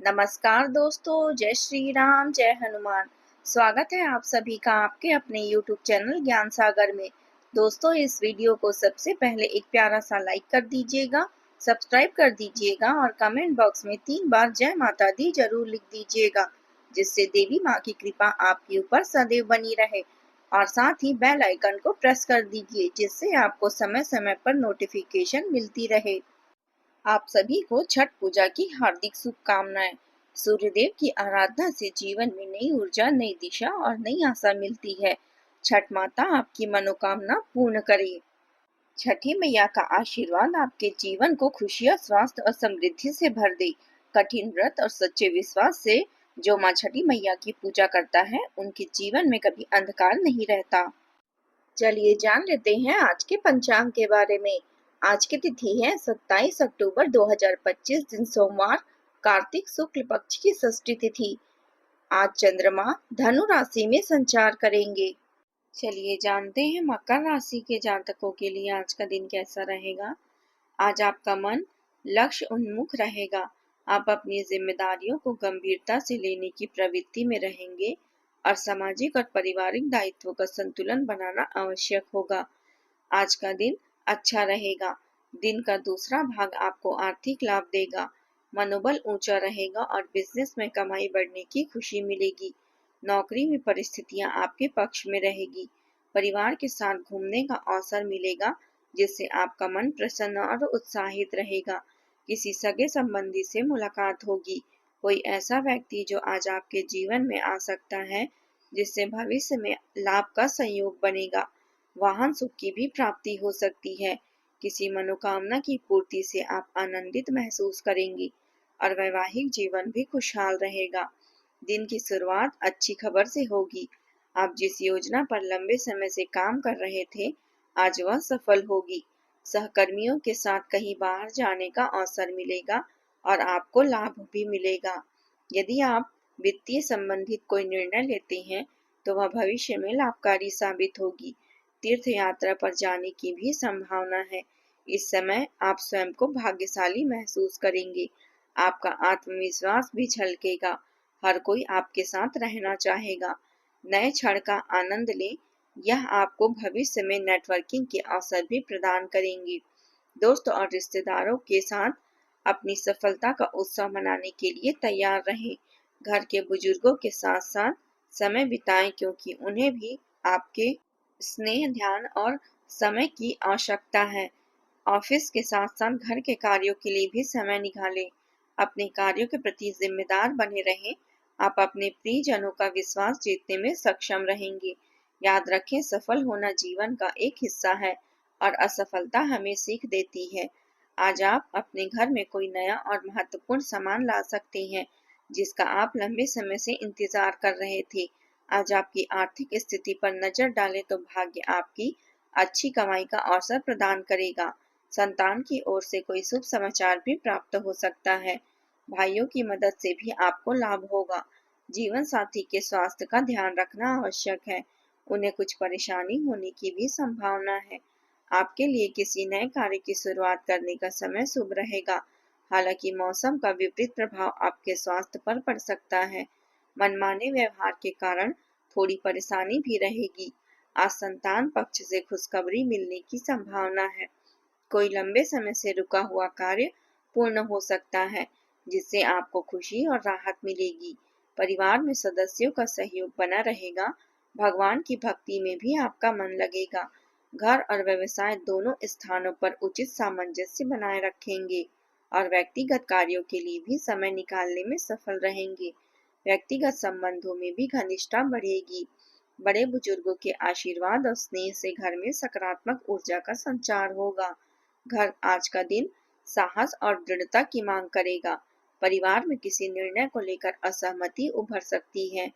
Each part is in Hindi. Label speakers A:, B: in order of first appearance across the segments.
A: नमस्कार दोस्तों, जय श्री राम, जय हनुमान। स्वागत है आप सभी का आपके अपने YouTube चैनल ज्ञान सागर में। दोस्तों, इस वीडियो को सबसे पहले एक प्यारा सा लाइक कर दीजिएगा, सब्सक्राइब कर दीजिएगा और कमेंट बॉक्स में 3 बार जय माता दी जरूर लिख दीजिएगा, जिससे देवी माँ की कृपा आपके ऊपर सदैव बनी रहे। और साथ ही बेल आइकन को प्रेस कर दीजिए, जिससे आपको समय समय पर नोटिफिकेशन मिलती रहे। आप सभी को छठ पूजा की हार्दिक शुभकामनाएं। सूर्यदेव की आराधना से जीवन में नई ऊर्जा, नई दिशा और नई आशा मिलती है। छठ माता आपकी मनोकामना पूर्ण करे। छठी मैया का आशीर्वाद आपके जीवन को खुशियां, स्वास्थ्य और समृद्धि से भर दे। कठिन व्रत और सच्चे विश्वास से जो माँ छठी मैया की पूजा करता है, उनके जीवन में कभी अंधकार नहीं रहता। चलिए जान लेते हैं आज के पंचांग के बारे में। आज की तिथि है 27 अक्टूबर 2025, दिन सोमवार, कार्तिक शुक्ल पक्ष की षष्ठी तिथि। आज चंद्रमा धनु राशि में संचार करेंगे। चलिए जानते हैं मकर राशि के जातकों के लिए आज का दिन कैसा रहेगा। आज आपका मन लक्ष्य उन्मुख रहेगा। आप अपनी जिम्मेदारियों को गंभीरता से लेने की प्रवृत्ति में रहेंगे और सामाजिक और पारिवारिक दायित्वों का संतुलन बनाना आवश्यक होगा। आज का दिन अच्छा रहेगा। दिन का दूसरा भाग आपको आर्थिक लाभ देगा। मनोबल ऊंचा रहेगा और बिजनेस में कमाई बढ़ने की खुशी मिलेगी। नौकरी में परिस्थितियां आपके पक्ष में रहेगी। परिवार के साथ घूमने का अवसर मिलेगा, जिससे आपका मन प्रसन्न और उत्साहित रहेगा। किसी सगे संबंधी से मुलाकात होगी। कोई ऐसा व्यक्ति जो आज आपके जीवन में आ सकता है, जिससे भविष्य में लाभ का संयोग बनेगा। वाहन सुख की भी प्राप्ति हो सकती है। किसी मनोकामना की पूर्ति से आप आनंदित महसूस करेंगी और वैवाहिक जीवन भी खुशहाल रहेगा। दिन की शुरुआत अच्छी खबर से होगी। आप जिस योजना पर लंबे समय से काम कर रहे थे, आज वह सफल होगी। सहकर्मियों के साथ कहीं बाहर जाने का अवसर मिलेगा और आपको लाभ भी मिलेगा। यदि आप वित्तीय संबंधित कोई निर्णय लेते हैं, तो वह भविष्य में लाभकारी साबित होगी। तीर्थ यात्रा पर जाने की भी संभावना है। इस समय आप स्वयं को भाग्यशाली महसूस करेंगे। आपका आत्मविश्वास भी झलकेगा। हर कोई आपके साथ रहना चाहेगा। नए क्षण का आनंद लें। यह आपको भविष्य में नेटवर्किंग के अवसर भी प्रदान करेंगे। दोस्तों और रिश्तेदारों के साथ अपनी सफलता का उत्सव मनाने के लिए तैयार रहें। घर के बुजुर्गों के साथ साथ समय बिताएं, क्योंकि उन्हें भी आपके स्नेह, ध्यान और समय की आवश्यकता है। ऑफिस के साथ साथ घर के कार्यों के लिए भी समय निकालें। अपने कार्यों के प्रति जिम्मेदार बने रहें। आप अपने प्रियजनों का विश्वास जीतने में सक्षम रहेंगे। याद रखें, सफल होना जीवन का एक हिस्सा है और असफलता हमें सीख देती है। आज आप अपने घर में कोई नया और महत्वपूर्ण सामान ला सकते हैं, जिसका आप लंबे समय से इंतजार कर रहे थे। आज आपकी आर्थिक स्थिति पर नजर डालें तो भाग्य आपकी अच्छी कमाई का अवसर प्रदान करेगा। संतान की ओर से कोई शुभ समाचार भी प्राप्त हो सकता है। भाइयों की मदद से भी आपको लाभ होगा। जीवन साथी के स्वास्थ्य का ध्यान रखना आवश्यक है। उन्हें कुछ परेशानी होने की भी संभावना है। आपके लिए किसी नए कार्य की शुरुआत करने का समय शुभ रहेगा। हालांकि मौसम का विपरीत प्रभाव आपके स्वास्थ्य पर पड़ सकता है। मनमाने व्यवहार के कारण थोड़ी परेशानी भी रहेगी। आज संतान पक्ष से खुशखबरी मिलने की संभावना है। कोई लंबे समय से रुका हुआ कार्य पूर्ण हो सकता है, जिससे आपको खुशी और राहत मिलेगी। परिवार में सदस्यों का सहयोग बना रहेगा। भगवान की भक्ति में भी आपका मन लगेगा। घर और व्यवसाय दोनों स्थानों पर उचित सामंजस्य बनाए रखेंगे और व्यक्तिगत कार्यों के लिए भी समय निकालने में सफल रहेंगे। व्यक्तिगत संबंधों में भी घनिष्ठता बढ़ेगी। बड़े बुजुर्गों के आशीर्वाद और स्नेह से घर में सकारात्मक ऊर्जा का संचार होगा। घर आज का दिन साहस और दृढ़ता की मांग करेगा। परिवार में किसी निर्णय को लेकर असहमति उभर सकती है।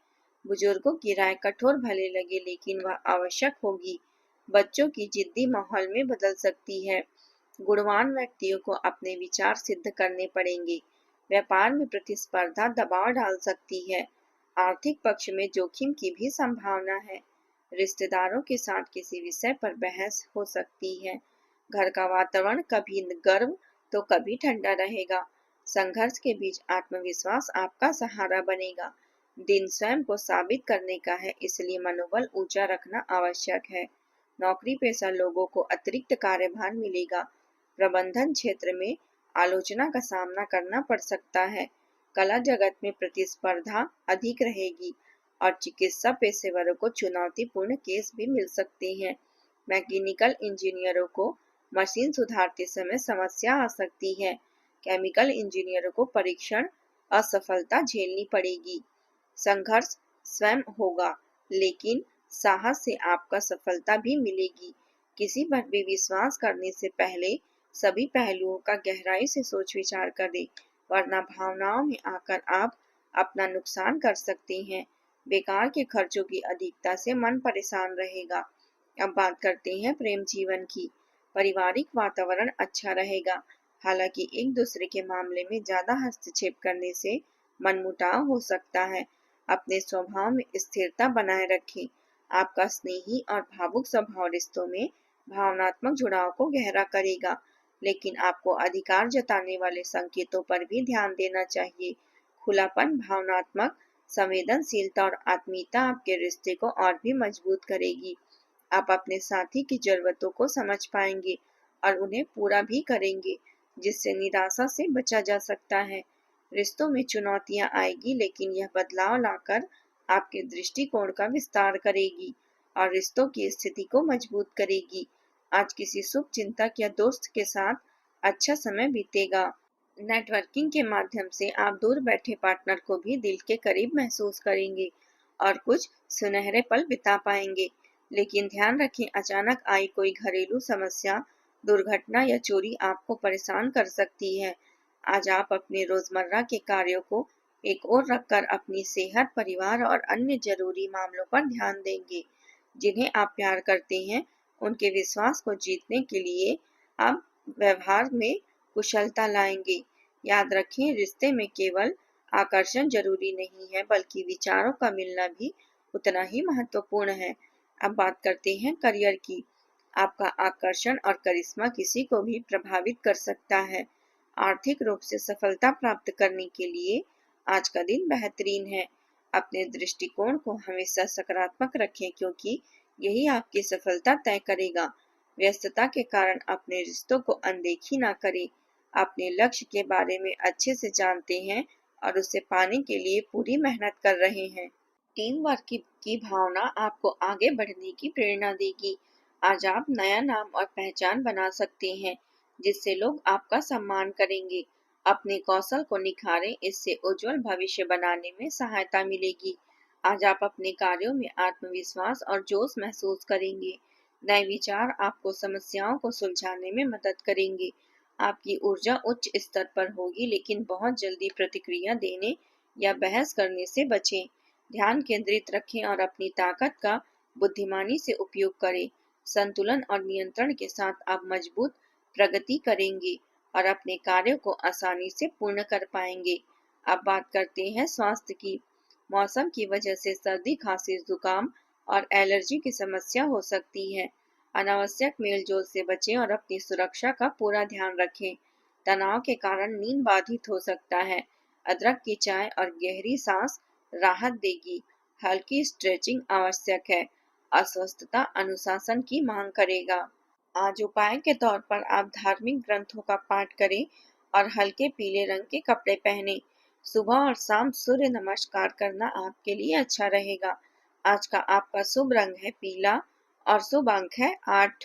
A: बुजुर्गों की राय कठोर भले लगे, लेकिन वह आवश्यक होगी। बच्चों की जिद्दी माहौल में बदल सकती है। गुणवान व्यक्तियों को अपने विचार सिद्ध करने पड़ेंगे। व्यापार में प्रतिस्पर्धा दबाव डाल सकती है। आर्थिक पक्ष में जोखिम की भी संभावना है। रिश्तेदारों के साथ किसी विषय पर बहस हो सकती है। घर का वातावरण कभी गर्म तो कभी ठंडा रहेगा। संघर्ष के बीच आत्मविश्वास आपका सहारा बनेगा। दिन स्वयं को साबित करने का है, इसलिए मनोबल ऊंचा रखना आवश्यक है। नौकरी पेशा लोगों को अतिरिक्त कार्यभार मिलेगा। प्रबंधन क्षेत्र में आलोचना का सामना करना पड़ सकता है। कला जगत में प्रतिस्पर्धा अधिक रहेगी और चिकित्सा पेशेवरों को चुनौतीपूर्ण केस भी मिल सकते हैं। मैकेनिकल इंजीनियरों को मशीन सुधारते समय समस्या आ सकती है। केमिकल इंजीनियरों को परीक्षण असफलता झेलनी पड़ेगी। संघर्ष स्वयं होगा, लेकिन साहस से आपका सफलता भी मिलेगी। किसी पर भी विश्वास करने से पहले सभी पहलुओं का गहराई से सोच विचार करें, वरना भावनाओं में आकर आप अपना नुकसान कर सकते हैं। बेकार के खर्चों की अधिकता से मन परेशान रहेगा। अब बात करते हैं प्रेम जीवन की। पारिवारिक वातावरण अच्छा रहेगा, हालांकि एक दूसरे के मामले में ज्यादा हस्तक्षेप करने से मनमुटाव हो सकता है। अपने स्वभाव में स्थिरता बनाए रखें। आपका स्नेही और भावुक स्वभाव रिश्तों में भावनात्मक जुड़ाव को गहरा करेगा, लेकिन आपको अधिकार जताने वाले संकेतों पर भी ध्यान देना चाहिए। खुलापन, भावनात्मक संवेदनशीलता और आत्मीयता आपके रिश्ते को और भी मजबूत करेगी। आप अपने साथी की जरूरतों को समझ पाएंगे और उन्हें पूरा भी करेंगे, जिससे निराशा से बचा जा सकता है। रिश्तों में चुनौतियां आएगी, लेकिन यह बदलाव लाकर आपके दृष्टिकोण का विस्तार करेगी और रिश्तों की स्थिति को मजबूत करेगी। आज किसी शुभ चिंतक या दोस्त के साथ अच्छा समय बीतेगा। नेटवर्किंग के माध्यम से आप दूर बैठे पार्टनर को भी दिल के करीब महसूस करेंगे और कुछ सुनहरे पल बिता पाएंगे। लेकिन ध्यान रखें, अचानक आई कोई घरेलू समस्या, दुर्घटना या चोरी आपको परेशान कर सकती है। आज आप अपने रोजमर्रा के कार्यों को एक ओर रखकर अपनी सेहत, परिवार और अन्य जरूरी मामलों पर ध्यान देंगे। जिन्हें आप प्यार करते हैं, उनके विश्वास को जीतने के लिए आप व्यवहार में कुशलता लाएंगे। याद रखें, रिश्ते में केवल आकर्षण जरूरी नहीं है, बल्कि विचारों का मिलना भी उतना ही महत्वपूर्ण है। अब बात करते हैं करियर की। आपका आकर्षण और करिश्मा किसी को भी प्रभावित कर सकता है। आर्थिक रूप से सफलता प्राप्त करने के लिए आज का दिन बेहतरीन है। अपने दृष्टिकोण को हमेशा सकारात्मक रखें, क्योंकि यही आपकी सफलता तय करेगा। व्यस्तता के कारण अपने रिश्तों को अनदेखी ना करें। अपने लक्ष्य के बारे में अच्छे से जानते हैं और उसे पाने के लिए पूरी मेहनत कर रहे हैं। टीम वर्क की भावना आपको आगे बढ़ने की प्रेरणा देगी। आज आप नया नाम और पहचान बना सकते हैं, जिससे लोग आपका सम्मान करेंगे। अपने कौशल को निखारें, इससे उज्जवल भविष्य बनाने में सहायता मिलेगी। आज आप अपने कार्यों में आत्मविश्वास और जोश महसूस करेंगे। नए विचार आपको समस्याओं को सुलझाने में मदद करेंगे। आपकी ऊर्जा उच्च स्तर पर होगी, लेकिन बहुत जल्दी प्रतिक्रिया देने या बहस करने से बचें। ध्यान केंद्रित रखें और अपनी ताकत का बुद्धिमानी से उपयोग करें। संतुलन और नियंत्रण के साथ आप मजबूत प्रगति करेंगे और अपने कार्यों को आसानी से पूर्ण कर पाएंगे। अब बात करते हैं स्वास्थ्य की। मौसम की वजह से सर्दी, खांसी, जुकाम और एलर्जी की समस्या हो सकती है। अनावश्यक मेलजोल से बचें और अपनी सुरक्षा का पूरा ध्यान रखें। तनाव के कारण नींद बाधित हो सकता है। अदरक की चाय और गहरी सांस राहत देगी। हल्की स्ट्रेचिंग आवश्यक है। अस्वस्थता अनुशासन की मांग करेगा। आज उपाय के तौर पर आप धार्मिक ग्रंथों का पाठ करें और हल्के पीले रंग के कपड़े पहने। सुबह और शाम सूर्य नमस्कार करना आपके लिए अच्छा रहेगा। आज का आपका शुभ रंग है पीला और शुभ अंक है 8।